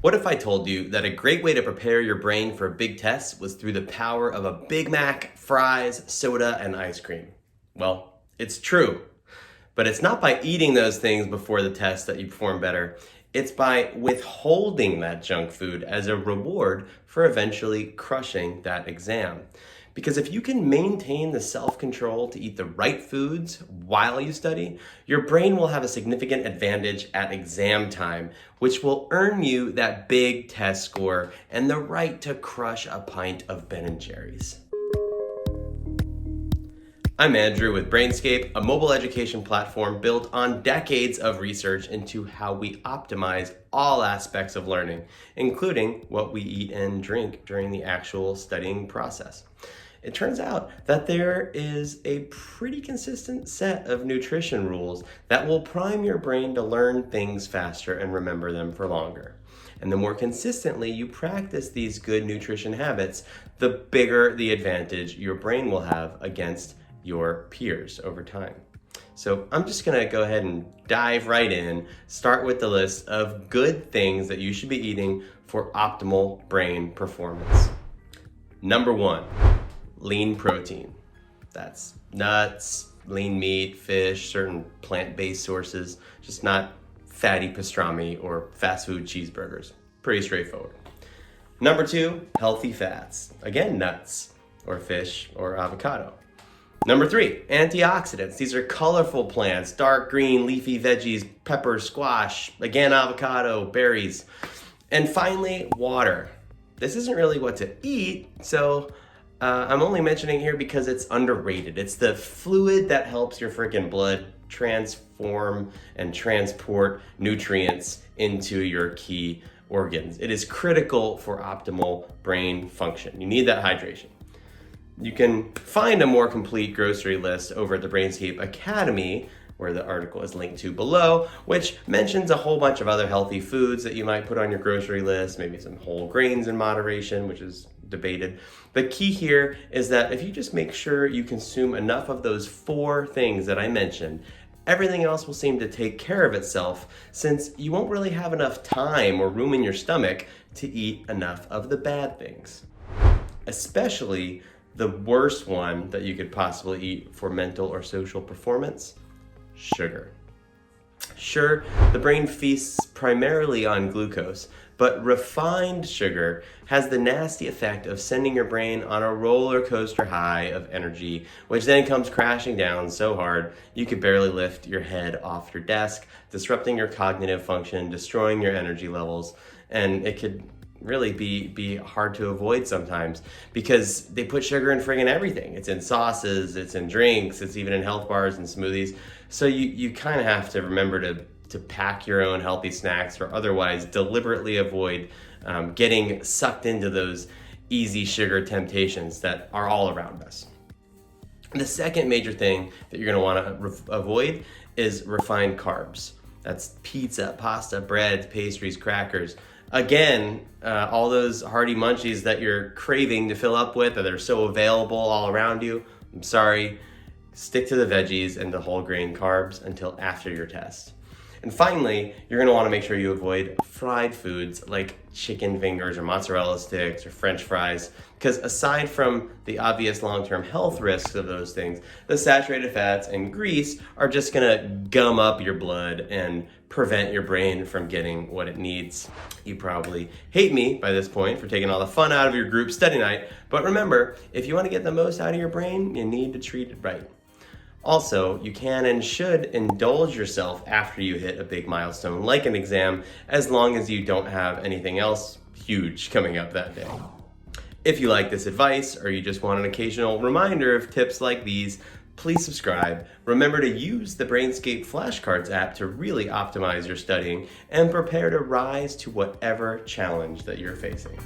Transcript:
What if I told you that a great way to prepare your brain for a big test was through the power of a Big Mac, fries, soda, and ice cream? Well, it's true. But it's not by eating those things before the test that you perform better. It's by withholding that junk food as a reward for eventually crushing that exam. Because if you can maintain the self-control to eat the right foods while you study, your brain will have a significant advantage at exam time, which will earn you that big test score and the right to crush a pint of Ben & Jerry's. I'm Andrew with Brainscape, a mobile education platform built on decades of research into how we optimize all aspects of learning, including what we eat and drink during the actual studying process. It turns out that there is a pretty consistent set of nutrition rules that will prime your brain to learn things faster and remember them for longer. And the more consistently you practice these good nutrition habits, the bigger the advantage your brain will have against your peers over time. So I'm just gonna go ahead and dive right in, start with the list of good things that you should be eating for optimal brain performance. Number 1, lean protein. That's nuts, lean meat, fish, certain plant-based sources, just not fatty pastrami or fast food cheeseburgers. Pretty straightforward. Number 2, healthy fats. Again, nuts or fish or avocado. Number 3, antioxidants. These are colorful plants, dark green, leafy veggies, pepper, squash, again, avocado, berries. And finally, water. This isn't really what to eat, so I'm only mentioning here because it's underrated. It's the fluid that helps your freaking blood transform and transport nutrients into your key organs. It is critical for optimal brain function. You need that hydration. You can find a more complete grocery list over at the Brainscape Academy, where the article is linked to below, which mentions a whole bunch of other healthy foods that you might put on your grocery list, maybe some whole grains in moderation, which is debated. The key here is that if you just make sure you consume enough of those 4 things that I mentioned, everything else will seem to take care of itself, since you won't really have enough time or room in your stomach to eat enough of the bad things. Especially the worst one that you could possibly eat for mental or social performance: sugar. Sure, the brain feasts primarily on glucose, but refined sugar has the nasty effect of sending your brain on a roller coaster high of energy, which then comes crashing down so hard you could barely lift your head off your desk, disrupting your cognitive function, destroying your energy levels, and it could really be hard to avoid sometimes because they put sugar in friggin' everything. It's in sauces, it's in drinks, it's even in health bars and smoothies. So you kind of have to remember to pack your own healthy snacks, or otherwise deliberately avoid getting sucked into those easy sugar temptations that are all around us. The second major thing that you're gonna wanna avoid is refined carbs. That's pizza, pasta, bread, pastries, crackers. Again, all those hearty munchies that you're craving to fill up with, that are so available all around you, I'm sorry, stick to the veggies and the whole grain carbs until after your test. And finally, you're gonna wanna make sure you avoid fried foods like chicken fingers or mozzarella sticks or French fries, because aside from the obvious long-term health risks of those things, the saturated fats and grease are just gonna gum up your blood and prevent your brain from getting what it needs. You probably hate me by this point for taking all the fun out of your group study night, but remember, if you wanna get the most out of your brain, you need to treat it right. Also, you can and should indulge yourself after you hit a big milestone like an exam, as long as you don't have anything else huge coming up that day. If you like this advice, or you just want an occasional reminder of tips like these, please subscribe. Remember to use the Brainscape Flashcards app to really optimize your studying and prepare to rise to whatever challenge that you're facing.